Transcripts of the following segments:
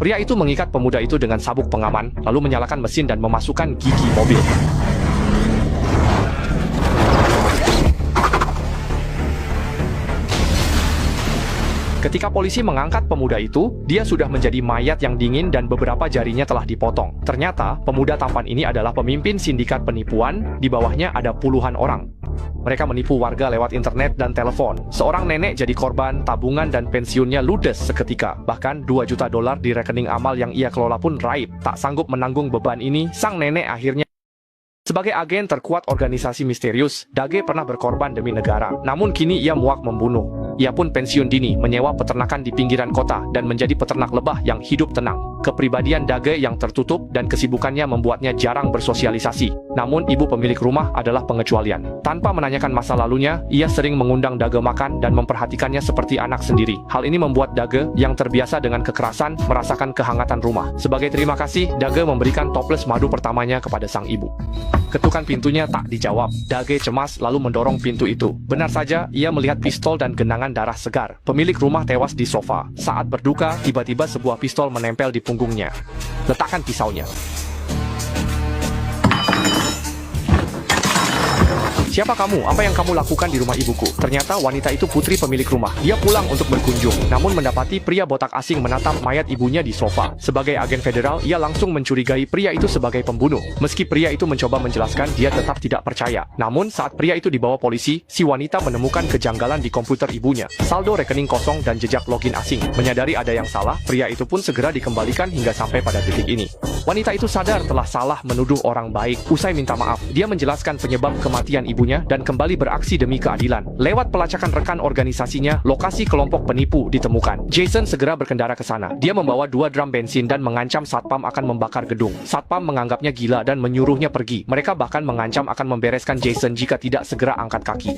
Pria itu mengikat pemuda itu dengan sabuk pengaman, lalu menyalakan mesin dan memasukkan gigi mobil. Ketika polisi mengangkat pemuda itu, dia sudah menjadi mayat yang dingin dan beberapa jarinya telah dipotong. Ternyata, pemuda tampan ini adalah pemimpin sindikat penipuan, di bawahnya ada puluhan orang. Mereka menipu warga lewat internet dan telepon. Seorang nenek jadi korban, tabungan dan pensiunnya ludes seketika. Bahkan 2 juta dolar di rekening amal yang ia kelola pun raib. Tak sanggup menanggung beban ini, sang nenek akhirnya. Sebagai agen terkuat organisasi misterius, Dage pernah berkorban demi negara. Namun kini ia muak membunuh. Ia pun pensiun dini, menyewa peternakan di pinggiran kota, dan menjadi peternak lebah yang hidup tenang. Kepribadian Dage yang tertutup dan kesibukannya membuatnya jarang bersosialisasi. Namun ibu pemilik rumah adalah pengecualian. Tanpa menanyakan masa lalunya, ia sering mengundang Dage makan dan memperhatikannya seperti anak sendiri. Hal ini membuat Dage yang terbiasa dengan kekerasan merasakan kehangatan rumah. Sebagai terima kasih, Dage memberikan toples madu pertamanya kepada sang ibu. Ketukan pintunya tak dijawab. Dage cemas lalu mendorong pintu itu. Benar saja, ia melihat pistol dan genangan darah segar. Pemilik rumah tewas di sofa. Saat berduka, tiba-tiba sebuah pistol menempel di punggungnya. Letakkan pisaunya. Siapa kamu? Apa yang kamu lakukan di rumah ibuku? Ternyata wanita itu putri pemilik rumah. Dia pulang untuk berkunjung, namun mendapati pria botak asing menatap mayat ibunya di sofa. Sebagai agen federal, ia langsung mencurigai pria itu sebagai pembunuh. Meski pria itu mencoba menjelaskan, dia tetap tidak percaya. Namun saat pria itu dibawa polisi, si wanita menemukan kejanggalan di komputer ibunya. Saldo rekening kosong dan jejak login asing. Menyadari ada yang salah, pria itu pun segera dikembalikan hingga sampai pada titik ini. Wanita itu sadar telah salah menuduh orang baik. Usai minta maaf, dia menjelaskan penyebab kematian ibunya dan kembali beraksi demi keadilan. Lewat pelacakan rekan organisasinya, lokasi kelompok penipu ditemukan. Jason segera berkendara ke sana. Dia membawa 2 drum bensin dan mengancam satpam akan membakar gedung. Satpam menganggapnya gila dan menyuruhnya pergi. Mereka bahkan mengancam akan membereskan Jason jika tidak segera angkat kaki.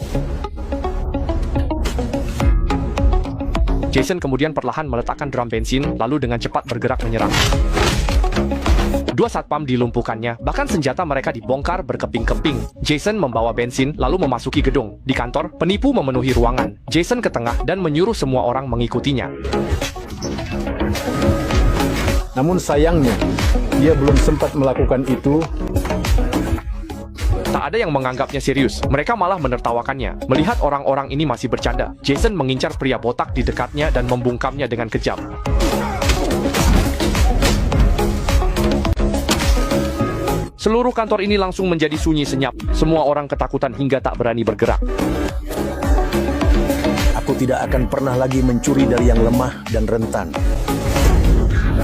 Jason kemudian perlahan meletakkan drum bensin, lalu dengan cepat bergerak menyerang. 2 satpam dilumpuhkannya, bahkan senjata mereka dibongkar berkeping-keping. Jason membawa bensin, lalu memasuki gedung. Di kantor, penipu memenuhi ruangan. Jason ke tengah dan menyuruh semua orang mengikutinya. Namun sayangnya, dia belum sempat melakukan itu. Tak ada yang menganggapnya serius. Mereka malah menertawakannya. Melihat orang-orang ini masih bercanda, Jason mengincar pria botak di dekatnya dan membungkamnya dengan kejam. Seluruh kantor ini langsung menjadi sunyi senyap. Semua orang ketakutan hingga tak berani bergerak. Aku tidak akan pernah lagi mencuri dari yang lemah dan rentan.